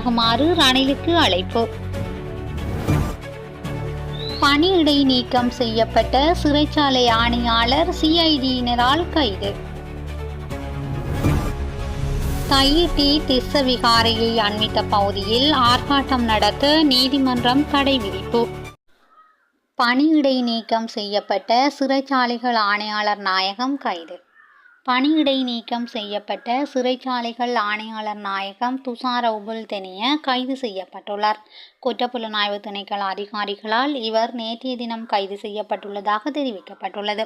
முன்னிலையாகுமாறு ரணிலுக்கு அழைப்பு. பணியிடை நீக்கம் செய்யப்பட்ட சிறைச்சாலை ஆணையாளர் சிஐடியினரால் கைது. தையிட்டி திஸ்ஸ விகாரையை அண்மித்த பகுதியில் ஆர்ப்பாட்டம் நடத்த நீதிமன்றம் தடை விதிப்பு. பணியிடை நீக்கம் செய்யப்பட்ட சிறைச்சாலைகள் ஆணையாளர் நாயகம் கைது. பணியிடை நீக்கம் செய்யப்பட்ட சிறைச்சாலைகள் ஆணையாளர் நாயகம் துஷார உபுல்தெனிய கைது செய்யப்பட்டுள்ளார். குற்றப்புலனாய்வு திணைக்கள அதிகாரிகளால் இவர் நேற்றைய தினம் கைது செய்யப்பட்டுள்ளதாக தெரிவிக்கப்பட்டுள்ளது.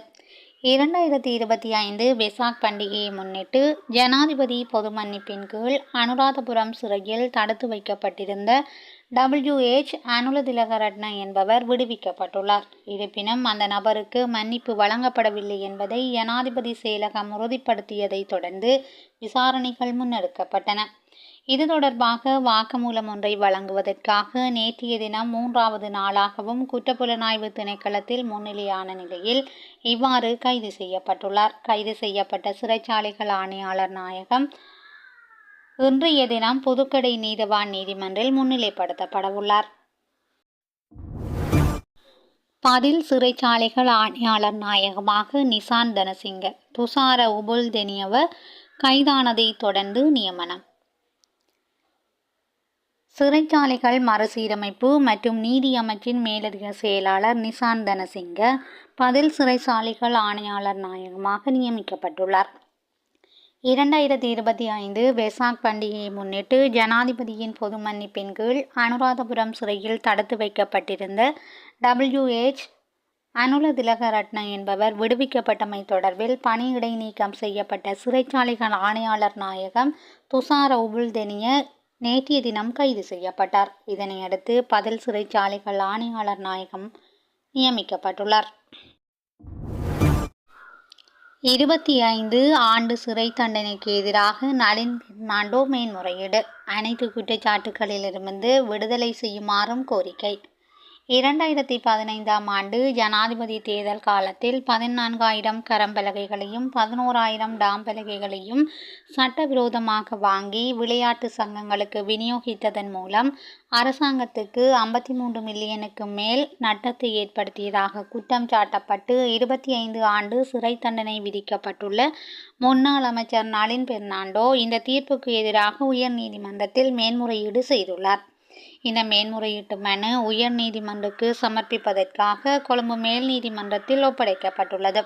2025 வெசாக் பண்டிகையை முன்னிட்டு ஜனாதிபதி பொது மன்னிப்பின் கீழ் அனுராதபுரம் சிறையில் தடுத்து வைக்கப்பட்டிருந்த WH அனுலதிலகரட்ன என்பவர் விடுவிக்கப்பட்டுள்ளார். இருப்பினும் அந்த நபருக்கு மன்னிப்பு வழங்கப்படவில்லை என்பதை ஜனாதிபதி செயலகம் உறுதிப்படுத்தியதை தொடர்ந்து விசாரணைகள் முன்னெடுக்கப்பட்டன. இது தொடர்பாக வாக்குமூலம் ஒன்றை வழங்குவதற்காக நேற்றைய தினம் 3வது நாளாகவும் குற்றப்புலனாய்வு திணைக்களத்தில் முன்னிலையான நிலையில் இவ்வாறு கைது செய்யப்பட்டுள்ளார். கைது செய்யப்பட்ட சிறைச்சாலைகள் ஆணையாளர் நாயகம் இன்றைய தினம் புதுக்கடை நீதவான் நீதிமன்றில் முன்னிலைப்படுத்தப்படவுள்ளார். பதில் சிறைச்சாலைகள் ஆணையாளர் நாயகமாக நிசான் தனசிங்க, துஷார உபுல்தெனியவ கைதானதை தொடர்ந்து நியமனம். சிறைச்சாலைகள் மறுசீரமைப்பு மற்றும் நீதி அமைச்சின் மேலதிக செயலாளர் நிசான் தனசிங்க பதில் சிறைச்சாலைகள் ஆணையாளர் நாயகமாக நியமிக்கப்பட்டுள்ளார். 2025 வெசாக் பண்டிகையை முன்னிட்டு ஜனாதிபதியின் பொது மன்னிப்பின் கீழ் அனுராதபுரம் சிறையில் தடுத்து வைக்கப்பட்டிருந்த WH அனுலதிலகரட்ன என்பவர் விடுவிக்கப்பட்டமை தொடர்பில் பணியிடை நீக்கம் செய்யப்பட்ட சிறைச்சாலைகள் ஆணையாளர் நாயகம் துஷார உபுல்தெனிய நேற்றைய தினம் கைது செய்யப்பட்டார். இதனையடுத்து பதில் சிறைச்சாலைகள் ஆணையாளர் நாயகம் நியமிக்கப்பட்டுள்ளார். 25 ஆண்டு சிறை தண்டனைக்கு எதிராக நளின் பெர்னாண்டோ மேன்முறையீடு. அனைத்து குற்றச்சாட்டுகளிலிருந்து விடுதலை செய்யுமாறும் கோரிக்கை. 2015 ஆண்டு ஜனாதிபதி தேர்தல் காலத்தில் 14,000 கரம்பலகைகளையும் 11,000 டாம்பலகைகளையும் சட்டவிரோதமாக வாங்கி விளையாட்டு சங்கங்களுக்கு விநியோகித்ததன் மூலம் அரசாங்கத்துக்கு 53 மில்லியனுக்கு மேல் நட்டத்தை ஏற்படுத்தியதாக குற்றம் சாட்டப்பட்டு 25 ஆண்டு சிறை தண்டனை விதிக்கப்பட்டுள்ள முன்னாள் அமைச்சர் நளின் பெர்னாண்டோ இந்த தீர்ப்புக்கு எதிராக உயர்நீதிமன்றத்தில் மேன்முறையீடு செய்துள்ளார். இந்த மேன்முறையீட்டு மனு உயர் நீதிமன்றத்துக்கு சமர்ப்பிப்பதற்காக கொழும்பு மேல் நீதிமன்றத்தில் ஒப்படைக்கப்பட்டுள்ளது.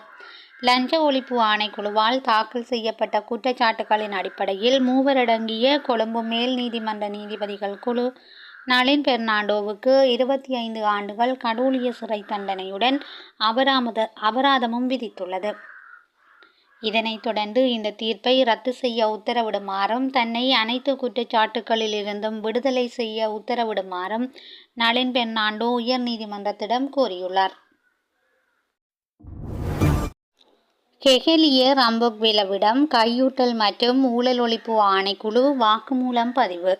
லஞ்ச ஒழிப்பு ஆணைக்குழுவால் தாக்கல் செய்யப்பட்ட குற்றச்சாட்டுகளின் அடிப்படையில் 3 அடங்கிய கொழும்பு மேல் நீதிமன்ற நீதிபதிகள் குழு நளின் பெர்னாண்டோவுக்கு 25 ஆண்டுகள் கடூழிய சிறை தண்டனையுடன் அபராதமும் விதித்துள்ளது. இதனைத் தொடர்ந்து இந்த தீர்ப்பை ரத்து செய்ய உத்தரவிடுமாறும் தன்னை அனைத்து குற்றச்சாட்டுகளிலிருந்தும் விடுதலை செய்ய உத்தரவிடுமாறும் நளின் பெர்னாண்டோ உயர் நீதிமன்றத்திடம் கோரியுள்ளார். கெஹலிய ரம்பொக்வெலவிடம் கையூட்டல் மற்றும் ஊழல் ஒழிப்பு ஆணைக்குழு வாக்குமூலம் பதிவு.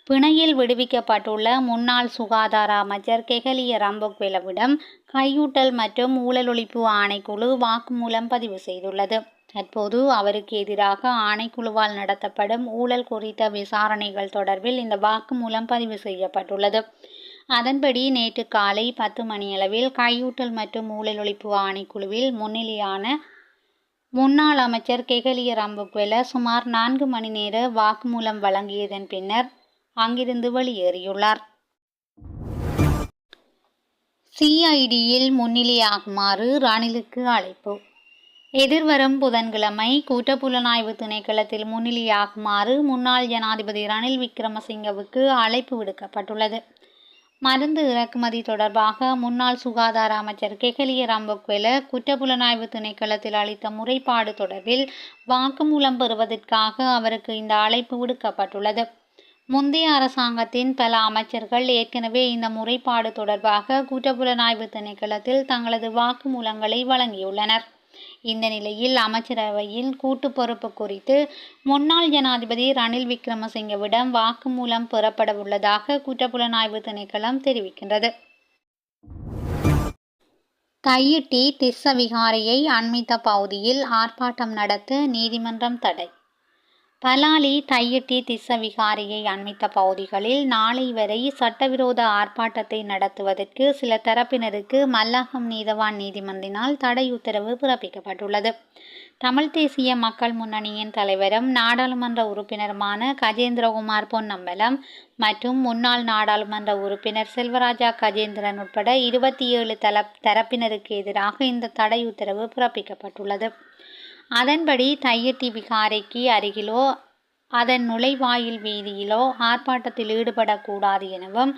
பிணையில் விடுவிக்கப்பட்டுள்ள முன்னாள் சுகாதார அமைச்சர் கெஹலிய ரம்பொக்வெலவிடம் கையூட்டல் மற்றும் ஊழல் ஒழிப்பு ஆணைக்குழு வாக்குமூலம் பதிவு செய்துள்ளது. தற்போது அவருக்கு எதிராக ஆணைக்குழுவால் நடத்தப்படும் ஊழல் குறித்த விசாரணைகள் தொடர்பில் இந்த வாக்குமூலம் பதிவு செய்யப்பட்டுள்ளது. அதன்படி நேற்று காலை 10 மணியளவில் கையூட்டல் மற்றும் ஊழல் ஒழிப்பு ஆணைக்குழுவில் முன்னிலையான முன்னாள் அமைச்சர் கெஹலிய ரம்பொக்வெல சுமார் 4 மணி நேர வாக்குமூலம் வழங்கியதன் பின்னர் அங்கிருந்து வெளியேறியுள்ளார். சிஐடியில் முன்னிலையாகுமாறு ரணிலுக்கு அழைப்பு. எதிர்வரும் புதன்கிழமை குற்றப்புலனாய்வு திணைக்களத்தில் முன்னிலையாகுமாறு முன்னாள் ஜனாதிபதி ரணில் விக்ரமசிங்கவுக்கு அழைப்பு விடுக்கப்பட்டுள்ளது. மருந்து இறக்குமதி தொடர்பாக முன்னாள் சுகாதார அமைச்சர் கெஹலிய ரம்பொக்வெல குற்றப்புலனாய்வு திணைக்களத்தில் அளித்த முறைப்பாடு தொடர்பில் வாக்குமூலம் பெறுவதற்காக அவருக்கு இந்த அழைப்பு விடுக்கப்பட்டுள்ளது. முந்தைய அரசாங்கத்தின் பல அமைச்சர்கள் ஏற்கனவே இந்த முறைப்பாடு தொடர்பாக குற்றப்புலனாய்வு திணைக்களத்தில் தங்களது வாக்குமூலங்களை வழங்கியுள்ளனர். இந்த நிலையில் அமைச்சரவையில் கூட்டு பொறுப்பு குறித்து முன்னாள் ஜனாதிபதி ரணில் விக்ரமசிங்கவிடம் வாக்குமூலம் பெறப்படவுள்ளதாக குற்றப்புலனாய்வு திணைக்களம் தெரிவிக்கின்றது. தையிட்டி திஸ்ஸ விகாரையை அண்மித்த பகுதியில் ஆர்ப்பாட்டம் நடத்த நீதிமன்றம் தடை. பலாலி தையிட்டி திஸ்ஸவிகாரையை அண்மித்த பகுதிகளில் நாளை வரை சட்டவிரோத ஆர்ப்பாட்டத்தை நடத்துவதற்கு சில தரப்பினருக்கு மல்லாகம் நீதவான் நீதிமன்றினால் தடை உத்தரவு பிறப்பிக்கப்பட்டுள்ளது. தமிழ் தேசிய மக்கள் முன்னணியின் தலைவரும் நாடாளுமன்ற உறுப்பினருமான கஜேந்திரகுமார் பொன்னம்பலம் மற்றும் முன்னாள் நாடாளுமன்ற உறுப்பினர் செல்வராஜா கஜேந்திரன் உட்பட 27 தரப்பினருக்கு எதிராக இந்த தடை உத்தரவு பிறப்பிக்கப்பட்டுள்ளது. அதன்படி தையிட்டி விகாரைக்கு அருகிலோ அதன் நுழைவாயில் வீதியிலோ ஆர்ப்பாட்டத்தில் ஈடுபடக்கூடாது எனவும்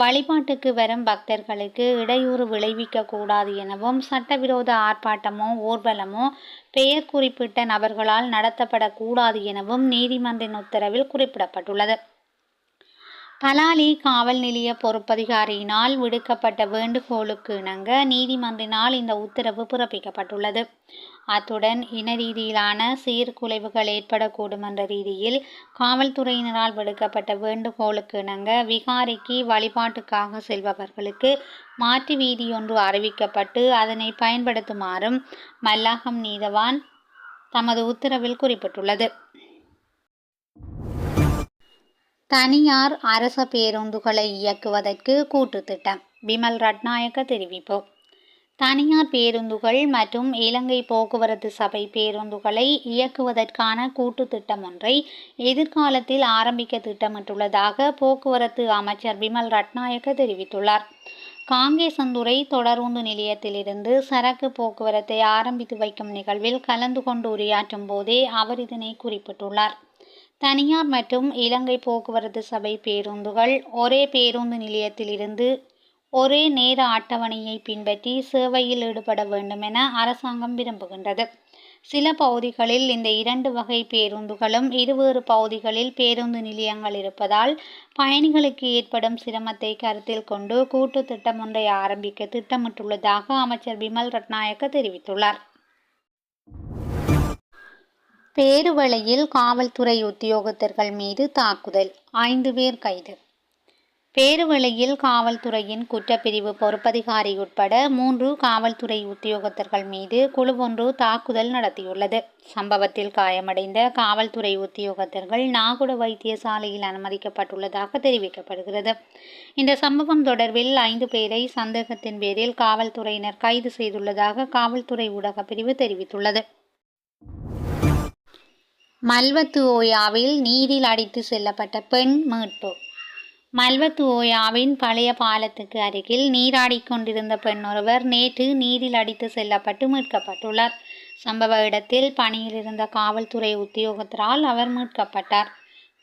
வழிபாட்டுக்கு வரும் பக்தர்களுக்கு இடையூறு விளைவிக்கக்கூடாது எனவும் சட்டவிரோத ஆர்ப்பாட்டமோ ஊர்வலமோ பெயர் குறிப்பிட்ட நபர்களால் நடத்தப்படக்கூடாது எனவும் நீதிமன்றின் உத்தரவில் குறிப்பிடப்பட்டுள்ளது. பலாலி காவல் நிலைய பொறுப்பதிகாரியினால் விடுக்கப்பட்ட வேண்டுகோளுக்கு இணங்க நீதிமன்றினால் இந்த உத்தரவு பிறப்பிக்கப்பட்டுள்ளது. அத்துடன் இன ரீதியிலான சீர்குலைவுகள் ஏற்படக்கூடும் என்ற ரீதியில் காவல்துறையினரால் விடுக்கப்பட்ட வேண்டுகோளுக்கு இணங்க விகாரைக்கு வழிபாட்டுக்காக செல்பவர்களுக்கு மாற்று வீதி ஒன்று அறிவிக்கப்பட்டு அதனை பயன்படுத்துமாறும் மல்லாகம் நீதவான் தமது உத்தரவில் குறிப்பிட்டுள்ளது. தனியார் அரச பேருந்துகளை இயக்குவதற்கு கூட்டு திட்டம். பிமல் ரட்நாயக்க தெரிவிப்பு. தனியார் பேருந்துகள் மற்றும் இலங்கை போக்குவரத்து சபை பேருந்துகளை இயக்குவதற்கான கூட்டு திட்டம் ஒன்றை எதிர்காலத்தில் ஆரம்பிக்க திட்டமிட்டுள்ளதாக போக்குவரத்து அமைச்சர் பிமல் ரட்நாயக்க தெரிவித்துள்ளார். காங்கேசந்துறை தொடருந்து நிலையத்திலிருந்து சரக்கு போக்குவரத்தை ஆரம்பித்து வைக்கும் நிகழ்வில் கலந்து கொண்டு உரையாற்றும் போதே அவர் இதனை குறிப்பிட்டுள்ளார். தனியார் மற்றும் இலங்கை போக்குவரத்து சபை பேருந்துகள் ஒரே பேருந்து நிலையத்திலிருந்து ஒரே நேர அட்டவணையை பின்பற்றி சேவையில் ஈடுபட வேண்டும் என அரசாங்கம் விரும்புகின்றது. சில பகுதிகளில் இந்த 2 வகை பேருந்துகளும் இருவேறு பகுதிகளில் பேருந்து நிலையங்கள் இருப்பதால் பயணிகளுக்கு ஏற்படும் சிரமத்தை கருத்தில் கொண்டு கூட்டு திட்டம் ஒன்றை ஆரம்பிக்க திட்டமிட்டுள்ளதாக அமைச்சர் பிமல் ரட்நாயக்க தெரிவித்துள்ளார். பேருவளையில் காவல்துறை உத்தியோகத்தர்கள் மீது தாக்குதல், 5 பேர் கைது. பேருவளையில் காவல்துறையின் குற்றப்பிரிவு பொறுப்பதிகாரி உட்பட 3 காவல்துறை உத்தியோகத்தர்கள் மீது குழு ஒன்று தாக்குதல் நடத்தியுள்ளது. சம்பவத்தில் காயமடைந்த காவல்துறை உத்தியோகத்தர்கள் நாகுட வைத்தியசாலையில் அனுமதிக்கப்பட்டுள்ளதாக தெரிவிக்கப்படுகிறது. இந்த சம்பவம் தொடர்பில் 5 பேரை சந்தேகத்தின் பேரில் காவல்துறையினர் கைது செய்துள்ளதாக காவல்துறை ஊடக பிரிவு தெரிவித்துள்ளது. மல்வத்து ஓயாவில் நீரில் அடித்து செல்லப்பட்ட பெண் மீட்பு. மல்வத்து ஓயாவின் பழைய பாலத்துக்கு அருகில் நீராடிக் கொண்டிருந்த பெண் ஒருவர் நேற்று நீரில் அடித்து செல்லப்பட்டு மீட்கப்பட்டுள்ளார். சம்பவ இடத்தில் பணியில் இருந்த காவல்துறை உத்தியோகத்தரால் அவர் மீட்கப்பட்டார்.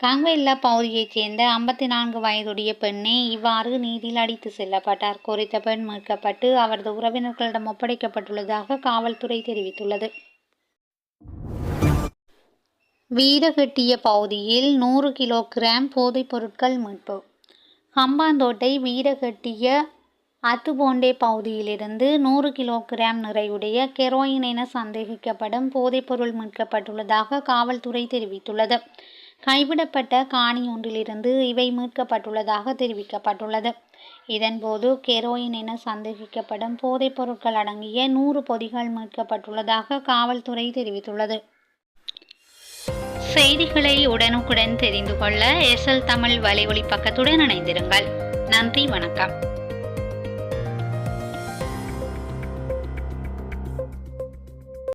கங்வெல்ல பகுதியைச் சேர்ந்த 54 வயதுடைய பெண்ணே இவ்வாறு நீரில் அடித்து செல்லப்பட்டார். குறித்த பெண் மீட்கப்பட்டு அவரது உறவினர்களிடம் ஒப்படைக்கப்பட்டுள்ளதாக காவல்துறை தெரிவித்துள்ளது. வீரகெட்டிய பகுதியில் 100 கிலோகிராம் போதைப் பொருட்கள் மீட்பு. ஹம்பாந்தோட்டை வீரகெட்டிய அத்துபோண்டே பகுதியிலிருந்து 100 கிலோகிராம் நிறையுடைய கெரோயின் என சந்தேகிக்கப்படும் போதைப்பொருள் மீட்கப்பட்டுள்ளதாக காவல்துறை தெரிவித்துள்ளது. கைவிடப்பட்ட காணி ஒன்றிலிருந்து இவை மீட்கப்பட்டுள்ளதாக தெரிவிக்கப்பட்டுள்ளது. இதன்போது கெரோயின் என சந்தேகிக்கப்படும் போதைப் பொருட்கள் அடங்கிய 100 பொதிகள் மீட்கப்பட்டுள்ளதாக காவல்துறை தெரிவித்துள்ளது. செய்திகளை உடனுக்குடன் தெரிந்து கொள்ள SL தமிழ் வலையொலி பக்கத்துடன் இணைந்திருங்கள். நன்றி, வணக்கம்.